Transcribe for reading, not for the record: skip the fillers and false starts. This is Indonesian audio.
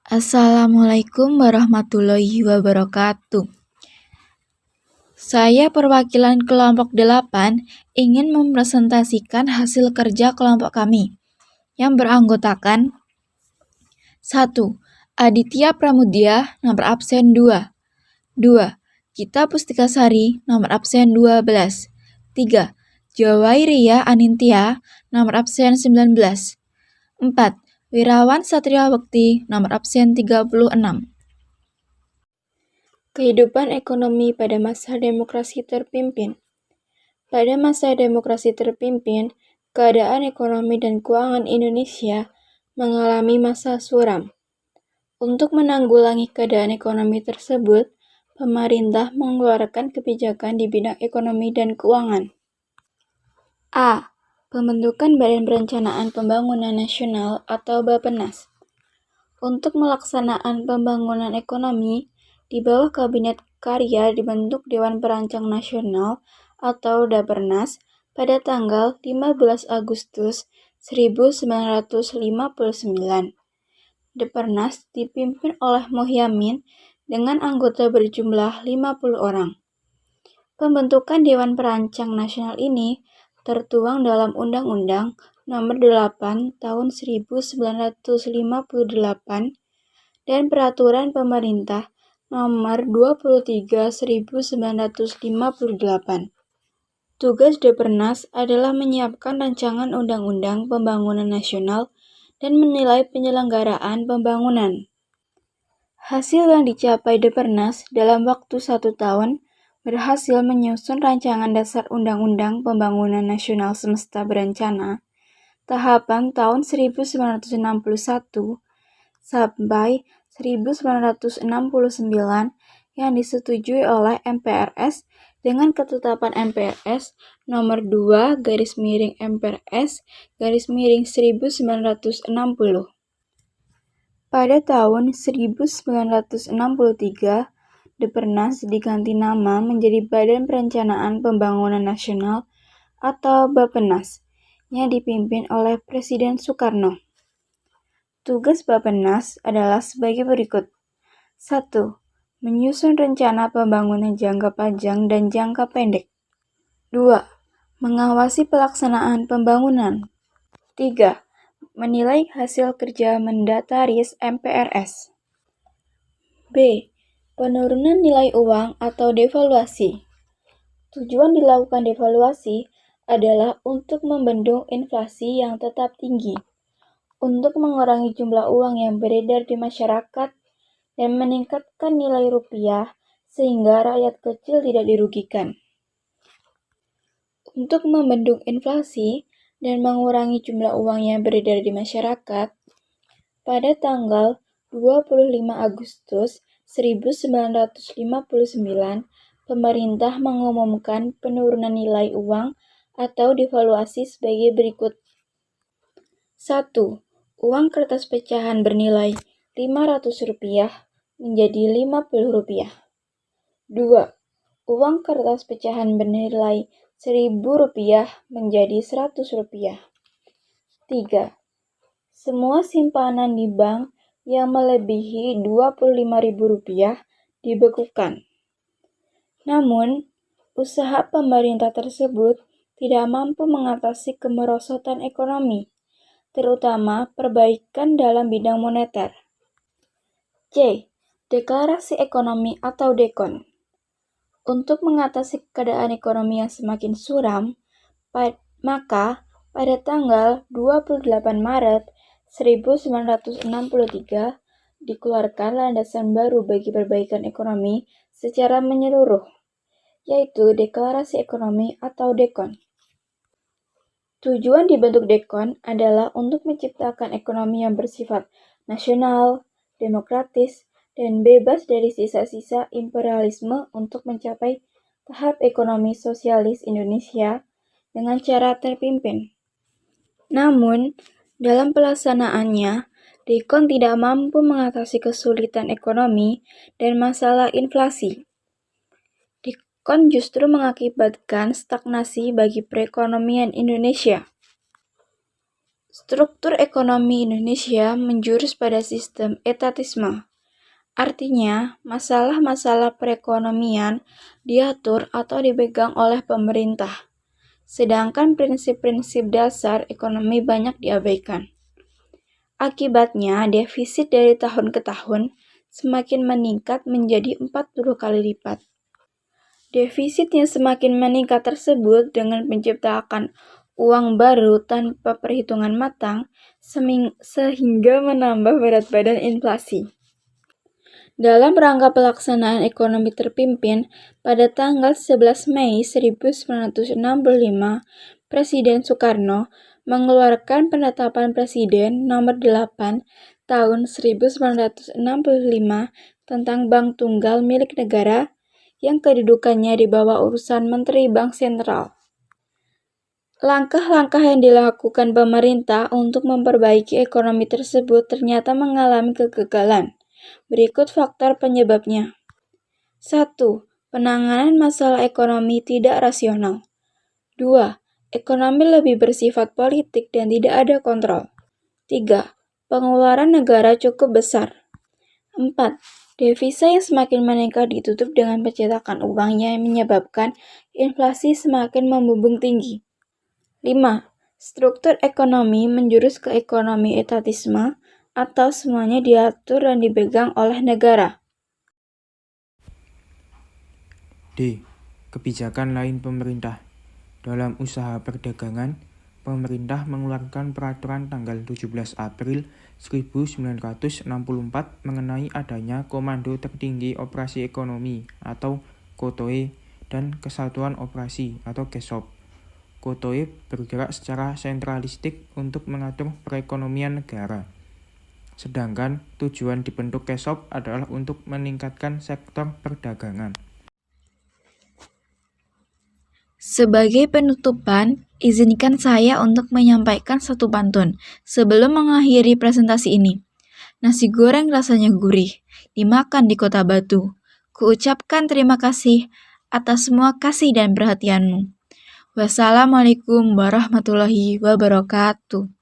Assalamualaikum warahmatullahi wabarakatuh. Saya perwakilan kelompok 8 ingin mempresentasikan hasil kerja kelompok kami yang beranggotakan 1. Aditya Pramudia, nomor absen 2. 2. Gita Pustikasari, nomor absen 12. 3. Jawairia Anintya, nomor absen 19. 4. Wirawan Satria Bekti, nomor absen 36. Kehidupan ekonomi pada masa demokrasi terpimpin. Pada masa demokrasi terpimpin, keadaan ekonomi dan keuangan Indonesia mengalami masa suram. Untuk menanggulangi keadaan ekonomi tersebut, pemerintah mengeluarkan kebijakan di bidang ekonomi dan keuangan. A. Pembentukan Badan Perencanaan Pembangunan Nasional atau Bappenas. Untuk melaksanaan pembangunan ekonomi, di bawah Kabinet Karya dibentuk Dewan Perancang Nasional atau Dapernas pada tanggal 15 Agustus 1959. Dapernas dipimpin oleh Muhyamin dengan anggota berjumlah 50 orang. Pembentukan Dewan Perancang Nasional ini tertuang dalam Undang-Undang Nomor 8 Tahun 1958 dan Peraturan Pemerintah Nomor 23 1958. Tugas Dapernas adalah menyiapkan rancangan undang-undang pembangunan nasional dan menilai penyelenggaraan pembangunan. Hasil yang dicapai Dapernas dalam waktu 1 tahun berhasil menyusun rancangan dasar Undang-Undang Pembangunan Nasional Semesta Berencana tahapan tahun 1961 sampai 1969 yang disetujui oleh MPRS dengan ketetapan MPRS nomor 2/MPRS/1960. Pada tahun 1963, Dapernas diganti nama menjadi Badan Perencanaan Pembangunan Nasional atau Bappenas yang dipimpin oleh Presiden Soekarno. Tugas Bappenas adalah sebagai berikut. 1. Menyusun rencana pembangunan jangka panjang dan jangka pendek. 2. Mengawasi pelaksanaan pembangunan. 3. Menilai hasil kerja Mendataris MPRS. B. Penurunan nilai uang atau devaluasi. Tujuan dilakukan devaluasi adalah untuk membendung inflasi yang tetap tinggi, untuk mengurangi jumlah uang yang beredar di masyarakat, dan meningkatkan nilai rupiah sehingga rakyat kecil tidak dirugikan. Untuk membendung inflasi dan mengurangi jumlah uang yang beredar di masyarakat, pada tanggal 25 Agustus 1959, pemerintah mengumumkan penurunan nilai uang atau devaluasi sebagai berikut. 1. Uang kertas pecahan bernilai Rp500 menjadi Rp50. 2. Uang kertas pecahan bernilai Rp1.000 menjadi Rp100. 3. Semua simpanan di bank yang melebihi Rp25.000 dibekukan. Namun, usaha pemerintah tersebut tidak mampu mengatasi kemerosotan ekonomi, terutama perbaikan dalam bidang moneter. C. Deklarasi Ekonomi atau Dekon. Untuk mengatasi keadaan ekonomi yang semakin suram, maka pada tanggal 28 Maret 1963 dikeluarkan landasan baru bagi perbaikan ekonomi secara menyeluruh, yaitu Deklarasi Ekonomi atau Dekon. Tujuan dibentuk Dekon adalah untuk menciptakan ekonomi yang bersifat nasional, demokratis, dan bebas dari sisa-sisa imperialisme untuk mencapai tahap ekonomi sosialis Indonesia dengan cara terpimpin. Namun, dalam pelaksanaannya, Dekon tidak mampu mengatasi kesulitan ekonomi dan masalah inflasi. Dekon justru mengakibatkan stagnasi bagi perekonomian Indonesia. Struktur ekonomi Indonesia menjurus pada sistem etatisme. Artinya, masalah-masalah perekonomian diatur atau dipegang oleh pemerintah, sedangkan prinsip-prinsip dasar ekonomi banyak diabaikan. Akibatnya, defisit dari tahun ke tahun semakin meningkat menjadi 40 kali lipat. Defisit yang semakin meningkat tersebut dengan menciptakan uang baru tanpa perhitungan matang sehingga menambah berat badan inflasi. Dalam rangka pelaksanaan ekonomi terpimpin, pada tanggal 11 Mei 1965, Presiden Soekarno mengeluarkan Penetapan Presiden Nomor 8 Tahun 1965 tentang Bank Tunggal milik negara yang kedudukannya di bawah urusan Menteri Bank Sentral. Langkah-langkah yang dilakukan pemerintah untuk memperbaiki ekonomi tersebut ternyata mengalami kegagalan. Berikut faktor penyebabnya. 1. Penanganan masalah ekonomi tidak rasional. 2. Ekonomi lebih bersifat politik dan tidak ada kontrol. 3. Pengeluaran negara cukup besar. 4. Devisa yang semakin meningkat ditutup dengan pencetakan uang yang menyebabkan inflasi semakin membumbung tinggi. 5. Struktur ekonomi menjurus ke ekonomi etatisme atau semuanya diatur dan dipegang oleh negara. D. Kebijakan lain pemerintah. Dalam usaha perdagangan, pemerintah mengeluarkan peraturan tanggal 17 April 1964 mengenai adanya Komando Tertinggi Operasi Ekonomi atau KOTOE dan Kesatuan Operasi atau KESOP. KOTOE bergerak secara sentralistik untuk mengatur perekonomian negara. Sedangkan tujuan dibentuk KESOP adalah untuk meningkatkan sektor perdagangan. Sebagai penutupan, izinkan saya untuk menyampaikan satu pantun sebelum mengakhiri presentasi ini. Nasi goreng rasanya gurih, dimakan di kota Batu. Kuucapkan terima kasih atas semua kasih dan perhatianmu. Wassalamualaikum warahmatullahi wabarakatuh.